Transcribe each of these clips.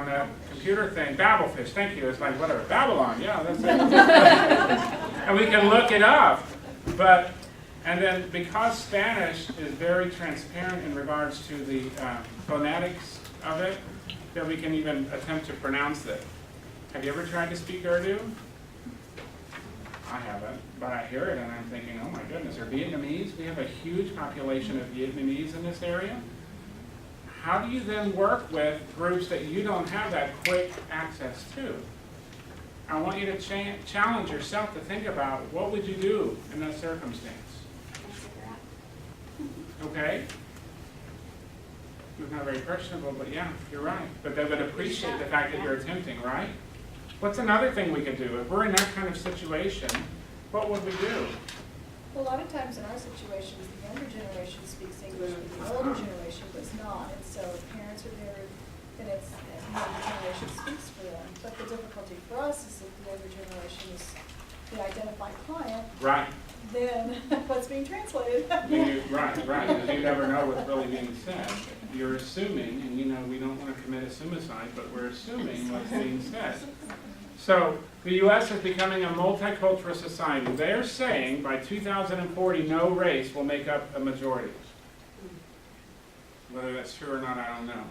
on that computer thing, Babelfish, thank you, it's like whatever, Babylon, yeah, that's it. And we can look it up, and then because Spanish is very transparent in regards to the phonetics of it, that we can even attempt to pronounce it. Have you ever tried to speak Urdu? I haven't, but I hear it and I'm thinking, oh my goodness, or Vietnamese? We have a huge population of Vietnamese in this area. How do you then work with groups that you don't have that quick access to? I want you to challenge yourself to think about what would you do in that circumstance. Okay? It's not very personable, but yeah, you're right. But they would appreciate the fact that you're attempting, right? What's another thing we could do? If we're in that kind of situation, what would we do? Well, a lot of times in our situations, the younger generation speaks English, but the older generation does not. And so if parents are there, then it's the younger generation speaks for them. But the difficulty for us is if the older generation is the identified client, Right. then what's being translated? Right, because you never know what's really being said. You're assuming, and you know we don't want to commit a suicide, but we're assuming what's being said. So the U.S. is becoming a multicultural society. They're saying by 2040, no race will make up a majority. Whether that's true or not, I don't know.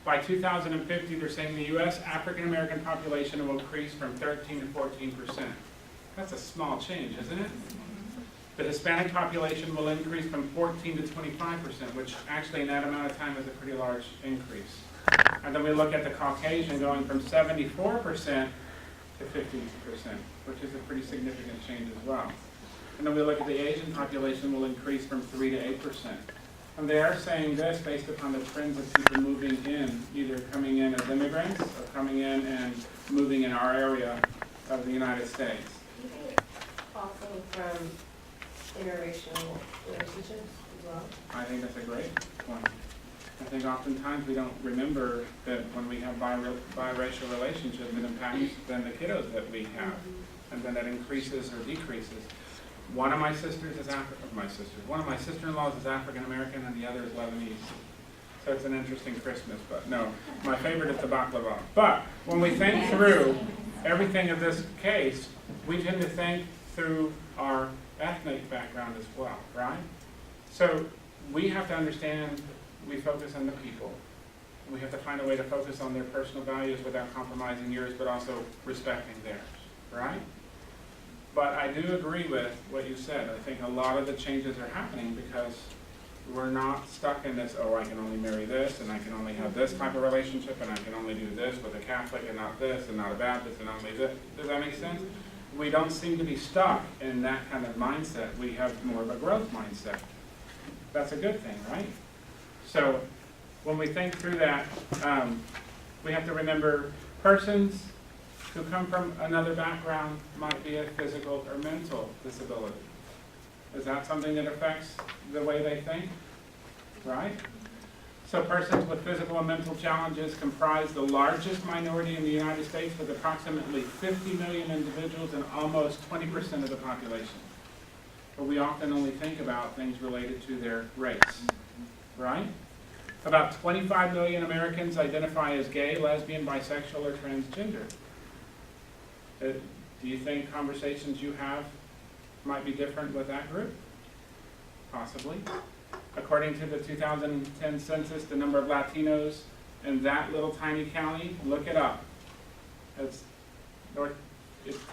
By 2050, they're saying the U.S. African American population will increase from 13 to 14%. That's a small change, isn't it? The Hispanic population will increase from 14 to 25%, which actually in that amount of time is a pretty large increase. And then we look at the Caucasian going from 74% to 50%, which is a pretty significant change as well. And then we look at the Asian population will increase from 3 to 8%. And they are saying this based upon the trends of people moving in, either coming in as immigrants or coming in and moving in our area of the United States. Do you think it's also from interracial relationships as well? I think that's a great point. I think oftentimes we don't remember that when we have biracial relationships, it impacts then the kiddos that we have, and then it increases or decreases. One of my sisters is one of my sister-in-laws is African American, and the other is Lebanese. So it's an interesting Christmas, but no, my favorite is the baklava. But when we think through everything of this case, we tend to think through our ethnic background as well, right? So we have to understand we focus on the people. We have to find a way to focus on their personal values without compromising yours, but also respecting theirs, right? But I do agree with what you said. I think a lot of the changes are happening because we're not stuck in this, oh, I can only marry this, and I can only have this type of relationship, and I can only do this with a Catholic and not this, and not a Baptist and only this. Does that make sense? We don't seem to be stuck in that kind of mindset. We have more of a growth mindset. That's a good thing, right? So when we think through that, we have to remember persons who come from another background might be a physical or mental disability. Is that something that affects the way they think? Right? So persons with physical and mental challenges comprise the largest minority in the United States with approximately 50 million individuals and almost 20% of the population. But we often only think about things related to their race, right? About 25 million Americans identify as gay, lesbian, bisexual, or transgender. Do you think conversations you have might be different with that group? Possibly. According to the 2010 census, the number of Latinos in that little tiny county, look it up. It's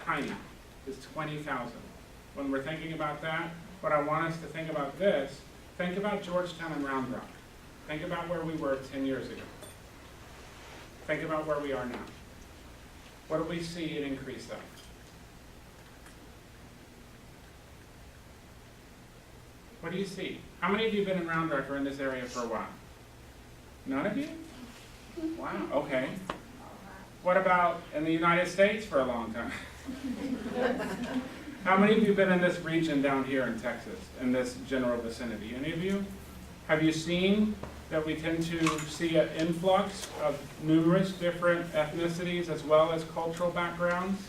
tiny. It's 20,000. When we're thinking about that, what I want us to think about this, think about Georgetown and Round Rock. Think about where we were 10 years ago. Think about where we are now. What do we see an increase of? What do you see? How many of you have been in Round Rock or in this area for a while? None of you? Wow, okay. What about in the United States for a long time? How many of you have been in this region down here in Texas, in this general vicinity? Any of you? Have you seen that we tend to see an influx of numerous different ethnicities as well as cultural backgrounds?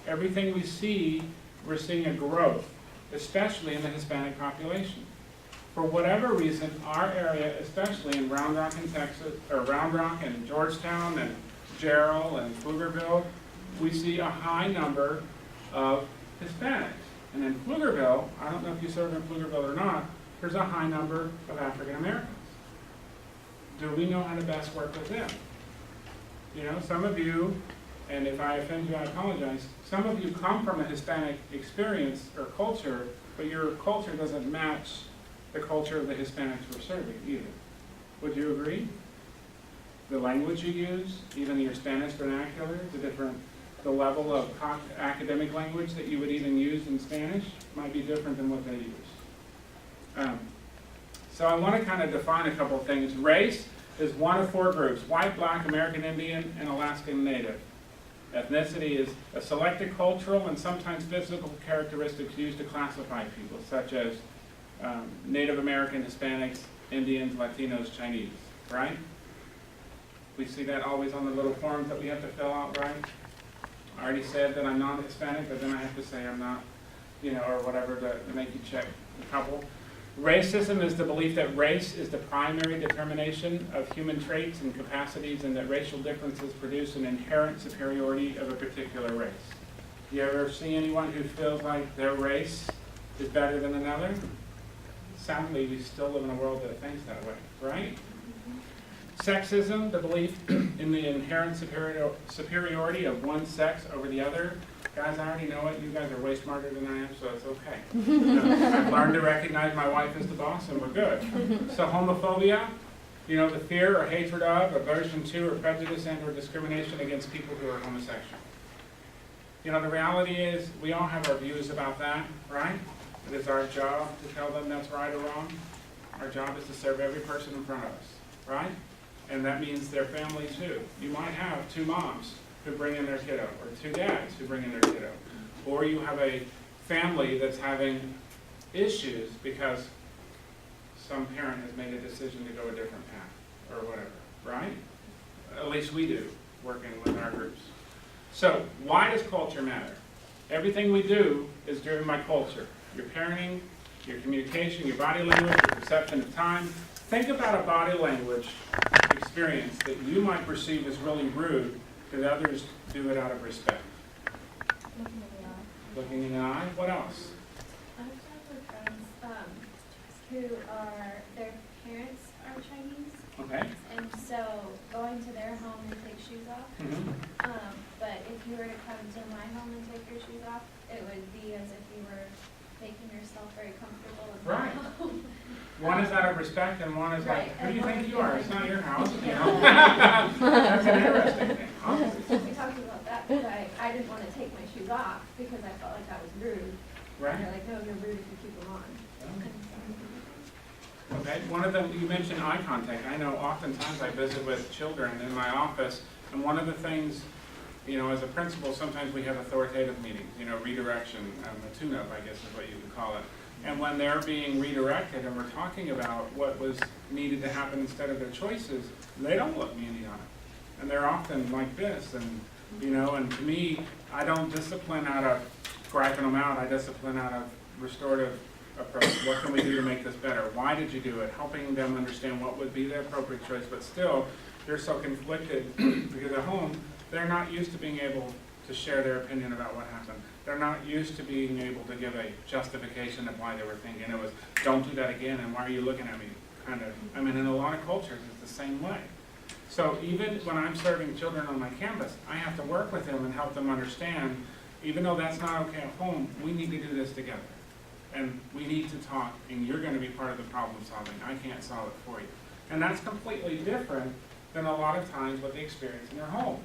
Everything we see, we're seeing a growth, especially in the Hispanic population. For whatever reason, our area, especially in Round Rock and Texas, or Round Rock and Georgetown and Fitzgerald and Pflugerville, we see a high number of Hispanics. And in Pflugerville, I don't know if you serve in Pflugerville or not, there's a high number of African Americans. Do we know how to best work with them? You know, some of you, and if I offend you, I apologize, some of you come from a Hispanic experience or culture, but your culture doesn't match the culture of the Hispanics we're serving either. Would you agree? The language you use, even your Spanish vernacular, the level of academic language that you would even use in Spanish might be different than what they use. So I want to kind of define a couple of things. Race is one of four groups: white, black, American Indian, and Alaskan Native. Ethnicity is a selected cultural and sometimes physical characteristics used to classify people, such as Native American, Hispanics, Indians, Latinos, Chinese, right? We see that always on the little forms that we have to fill out, right? I already said that I'm not Hispanic, but then I have to say I'm not, you know, or whatever to make you check a couple. Racism is the belief that race is the primary determination of human traits and capacities, and that racial differences produce an inherent superiority of a particular race. Do you ever see anyone who feels like their race is better than another? Sadly, we still live in a world that thinks that way, right? Sexism, the belief in the inherent superiority of one sex over the other. Guys, I already know it. You guys are way smarter than I am, so it's okay. I've learned to recognize my wife as the boss, and we're good. So homophobia, you know, the fear or hatred of, aversion to, or prejudice and or discrimination against people who are homosexual. You know, the reality is we all have our views about that, right? It is our job to tell them that's right or wrong. Our job is to serve every person in front of us, right? And that means their family too. You might have two moms who bring in their kiddo, or two dads who bring in their kiddo. Or you have a family that's having issues because some parent has made a decision to go a different path, or whatever, right? At least we do, working with our groups. So, why does culture matter? Everything we do is driven by culture. Your parenting, your communication, your body language, your perception of time. Think about a body language experience that you might perceive as really rude, because others do it out of respect. Looking in the eye. Looking in the eye, what else? I've talked with friends who are, their parents are Chinese, Okay. and so going to their home and take shoes off. Mhm. But if you were to come to my home and take your shoes off, it would be as if you were making yourself very comfortable in my Right. home. One is out of respect, and one is like, Right, who do you and one think is you are? like- It's not your house, you know? That's an interesting thing. So we talked about that, but I didn't want to take my shoes off because I felt like that was rude. And Right? they're like, no, you're rude if you keep them on. Okay, one of them, you mentioned eye contact. I know oftentimes I visit with children in my office, and one of the things, you know, as a principal, sometimes we have authoritative meetings, you know, redirection, a tune-up, I guess is what you could call it. And when they're being redirected and we're talking about what was needed to happen instead of their choices, they don't look me in the eye. And they're often like this, and, you know, and to me, I don't discipline out of griping them out, I discipline out of restorative approach. What can we do to make this better? Why did you do it? Helping them understand what would be the appropriate choice, but still, they're so conflicted because at home, they're not used to being able to share their opinion about what happened. They're not used to being able to give a justification of why they were thinking. It was, don't do that again, and why are you looking at me? Kind of, I mean, in a lot of cultures, it's the same way. So even when I'm serving children on my campus, I have to work with them and help them understand, even though that's not okay at home, we need to do this together. And we need to talk, and you're going to be part of the problem solving. I can't solve it for you. And that's completely different than a lot of times what they experience in their home.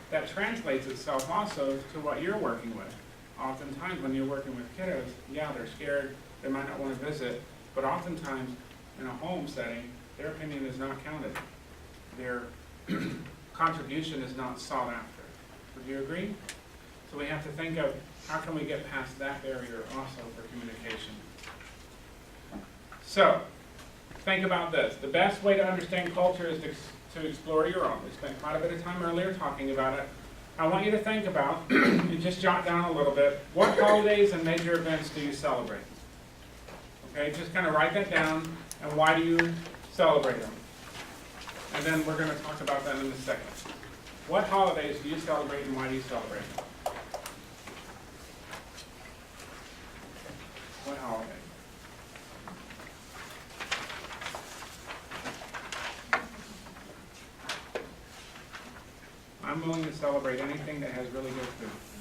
That translates itself also to what you're working with. Oftentimes when you're working with kiddos, yeah, they're scared, they might not want to visit, but oftentimes in a home setting, their opinion is not counted. Their contribution is not sought after. Would you agree? So we have to think of how can we get past that barrier also for communication. So, think about this. The best way to understand culture is to explore your own. We spent quite a bit of time earlier talking about it. I want you to think about, and just jot down a little bit, what holidays and major events do you celebrate? Okay, just kind of write that down, and why do you celebrate them? And then we're going to talk about that in a second. What holidays do you celebrate and why do you celebrate? What holiday? I'm willing to celebrate anything that has really good food.